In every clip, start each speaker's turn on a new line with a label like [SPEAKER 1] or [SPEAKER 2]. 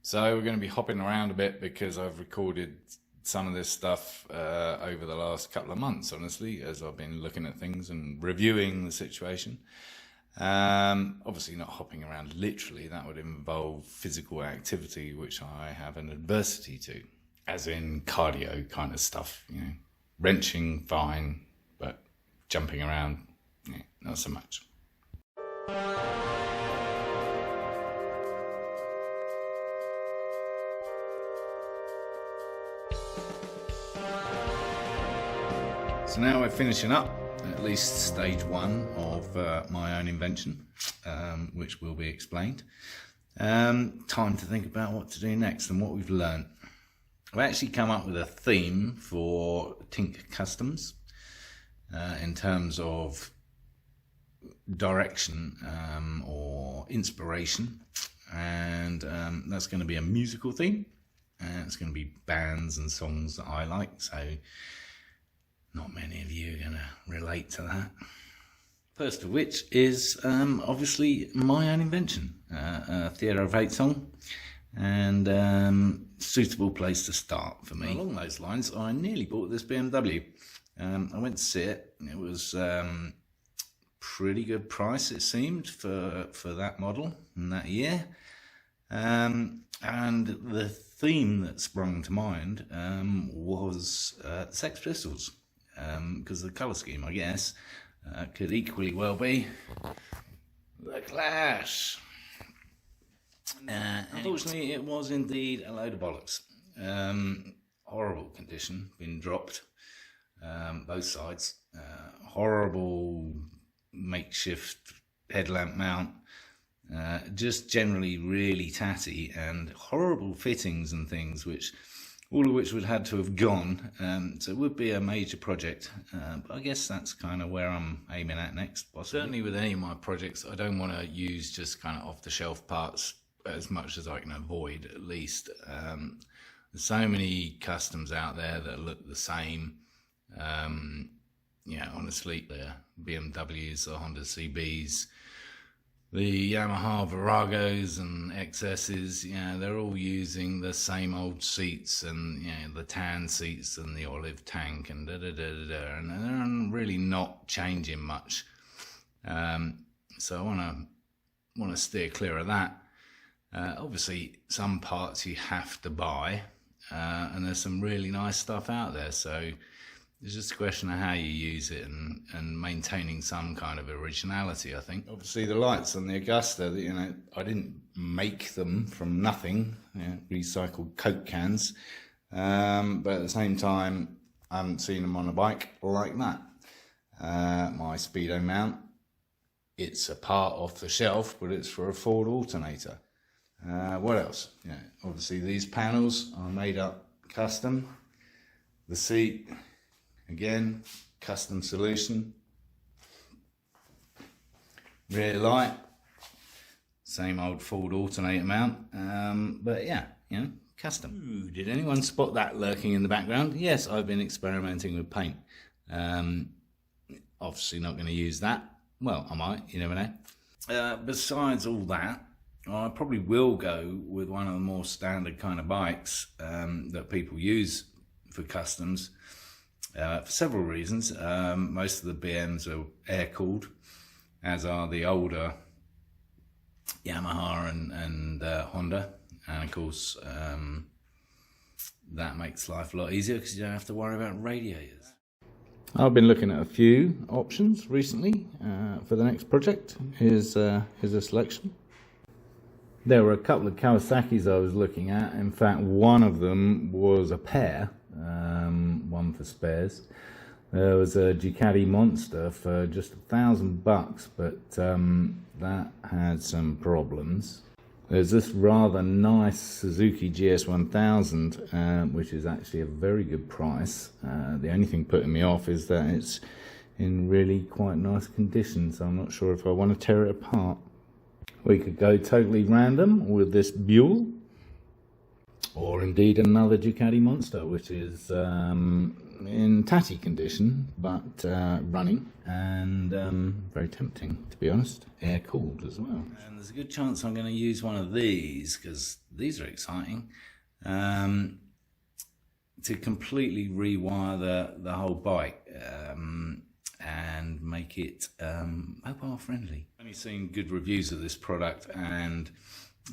[SPEAKER 1] So we're going to be hopping around a bit because I've recorded some of this stuff over the last couple of months, honestly, as I've been looking at things and reviewing the situation. Obviously not hopping around literally, that would involve physical activity, which I have an adversity to, as in cardio kind of stuff, you know, wrenching, fine, but jumping around, yeah, not so much. So now we're finishing up at least stage one of my own invention, which will be explained. Time to think about what to do next and what we've learned. I've actually come up with a theme for Tink Customs in terms of direction or inspiration, and that's going to be a musical theme, and it's going to be bands and songs that I like, so not many of you are going to relate to that. First of which is obviously my own invention, a Theatre of Hate song, and suitable place to start for me. Along those lines, I nearly bought this BMW. I went to see it. It was pretty good price, it seemed, for that model and that year. And the theme that sprung to mind was Sex Pistols. Because the colour scheme, I guess, could equally well be The Clash. Unfortunately, it was indeed a load of bollocks. Horrible condition, been dropped, both sides. Horrible makeshift headlamp mount. Just generally really tatty, and horrible fittings and things, all of which would have had to have gone, so it would be a major project, but I guess that's kind of where I'm aiming at next, possibly. Certainly with any of my projects, I don't want to use just kind of off-the-shelf parts as much as I can avoid, at least. There's so many customs out there that look the same. Yeah, honestly, the BMWs, the Honda CBs, the Yamaha Viragos and XSs, yeah, they're all using the same old seats, and the tan seats and the olive tank and and they're really not changing much. So I want to steer clear of that. Obviously, some parts you have to buy, and there's some really nice stuff out there. So it's just a question of how you use it and maintaining some kind of originality, I think. Obviously, the lights on the Agusta, I didn't make them from nothing, recycled Coke cans. But at the same time, I haven't seen them on a bike like that. My Speedometer Mount, it's a part off the shelf, but it's for a Ford alternator. What else? Obviously, these panels are made up custom. The seat, again, custom solution. Rear light, same old Ford alternator mount, but yeah, custom. Ooh, did anyone spot that lurking in the background? Yes, I've been experimenting with paint. Obviously not going to use that. Well, I might, you never know. Besides all that, I probably will go with one of the more standard kind of bikes that people use for customs. For several reasons. Most of the BMs are air-cooled, as are the older Yamaha and Honda. And of course, that makes life a lot easier because you don't have to worry about radiators. I've been looking at a few options recently for the next project. Here's a selection. There were a couple of Kawasaki's I was looking at. In fact, one of them was a pair. One for spares. There was a Ducati Monster for just $1,000, but that had some problems. There's this rather nice Suzuki GS1000, which is actually a very good price. The only thing putting me off is that it's in really quite nice condition, so I'm not sure if I want to tear it apart. We could go totally random with this Buell, or indeed another Ducati Monster, which is in tatty condition, but running, and very tempting, to be honest. Air cooled as well. And there's a good chance I'm going to use one of these, because these are exciting, to completely rewire the whole bike and make it mobile friendly. I've only seen good reviews of this product, and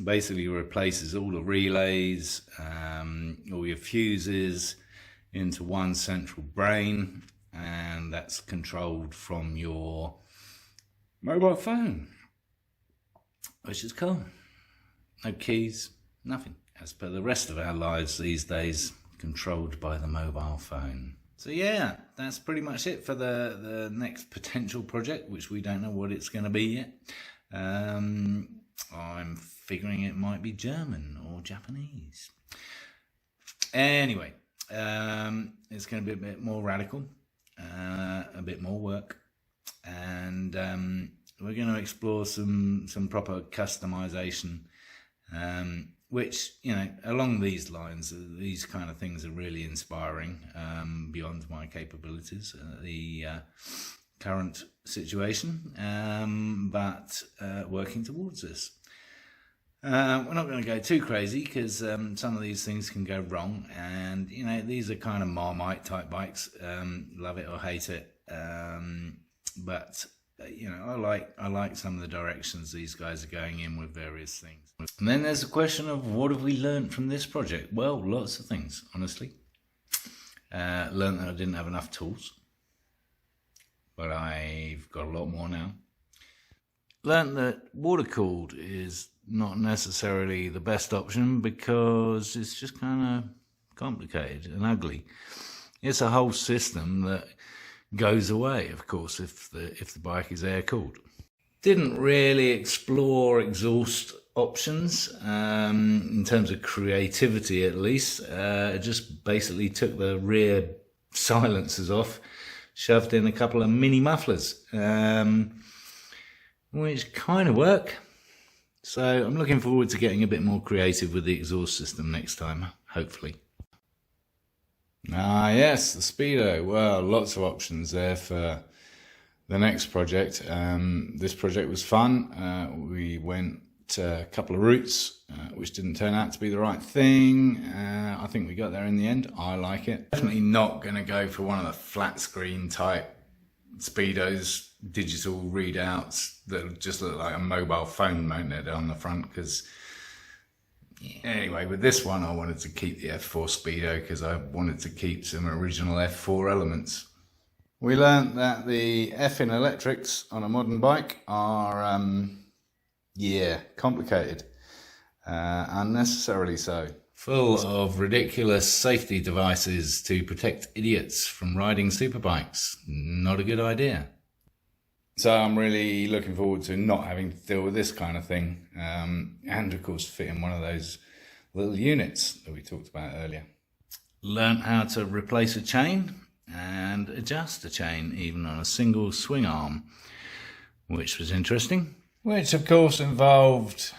[SPEAKER 1] basically replaces all the relays, all your fuses into one central brain, and that's controlled from your mobile phone, which is cool. No keys, nothing. As per the rest of our lives these days, controlled by the mobile phone. So yeah, that's pretty much it for the next potential project, which we don't know what it's going to be yet. I'm figuring it might be German or Japanese. Anyway, it's going to be a bit more radical, a bit more work, and we're going to explore some proper customization, which, you know, along these lines, these kind of things are really inspiring, beyond my capabilities, the current situation, but working towards this. We're not going to go too crazy, because some of these things can go wrong, and you know, these are kind of Marmite type bikes, love it or hate it, but you know, I like some of the directions these guys are going in with various things. And then there's the question of, what have we learned from this project? Well, lots of things, honestly. Learned that I didn't have enough tools, but I've got a lot more now. Learned that water cooled is not necessarily the best option, because it's just kind of complicated and ugly. It's a whole system that goes away, of course, if the bike is air cooled. Didn't really explore exhaust options in terms of creativity, at least. Just basically took the rear silencers off, shoved in a couple of mini mufflers, which kind of work. So I'm looking forward to getting a bit more creative with the exhaust system next time, hopefully. Ah yes, the Speedo. Well, lots of options there for the next project. This project was fun. We went a couple of routes, which didn't turn out to be the right thing. I think we got there in the end. I like it. Definitely not going to go for one of the flat screen type Speedos, digital readouts that just look like a mobile phone mounted on the front, because anyway, with this one I wanted to keep the F4 Speedo because I wanted to keep some original F4 elements. We learnt that the F in electrics on a modern bike are complicated, unnecessarily so. Full of ridiculous safety devices to protect idiots from riding superbikes. Not a good idea. So I'm really looking forward to not having to deal with this kind of thing, and of course fit in one of those little units that we talked about earlier. Learned how to replace a chain and adjust a chain even on a single swing arm, which was interesting. Which of course involved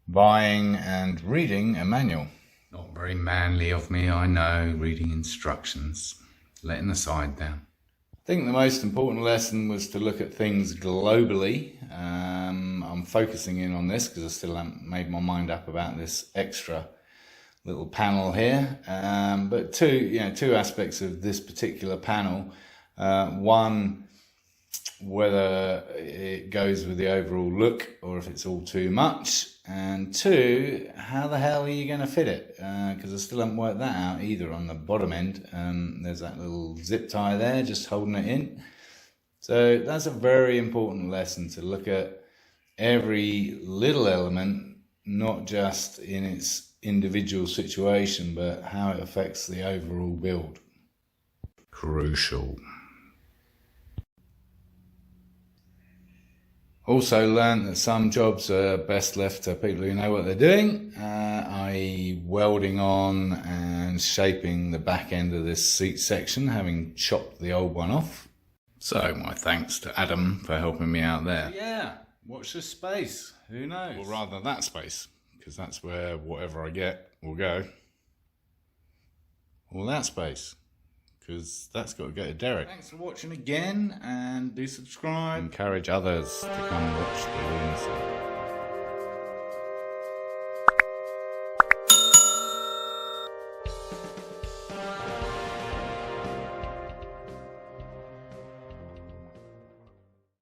[SPEAKER 1] buying and reading a manual. Not very manly of me, I know, reading instructions, letting the side down. I think the most important lesson was to look at things globally. I'm focusing in on this because I still haven't made my mind up about this extra little panel here. But two aspects of this particular panel. One, whether it goes with the overall look or if it's all too much. And two, how the hell are you going to fit it? Because I still haven't worked that out either on the bottom end. There's that little zip tie there, just holding it in. So that's a very important lesson, to look at every little element, not just in its individual situation, but how it affects the overall build. Crucial. Also learned that some jobs are best left to people who know what they're doing, i.e. welding on and shaping the back end of this seat section, having chopped the old one off. So my thanks to Adam for helping me out there. Yeah, watch this space, who knows? Or rather that space, because that's where whatever I get will go. All that space, because that's got to go to Derek. Thanks for watching again, and do subscribe. Encourage others to come watch the lunacy.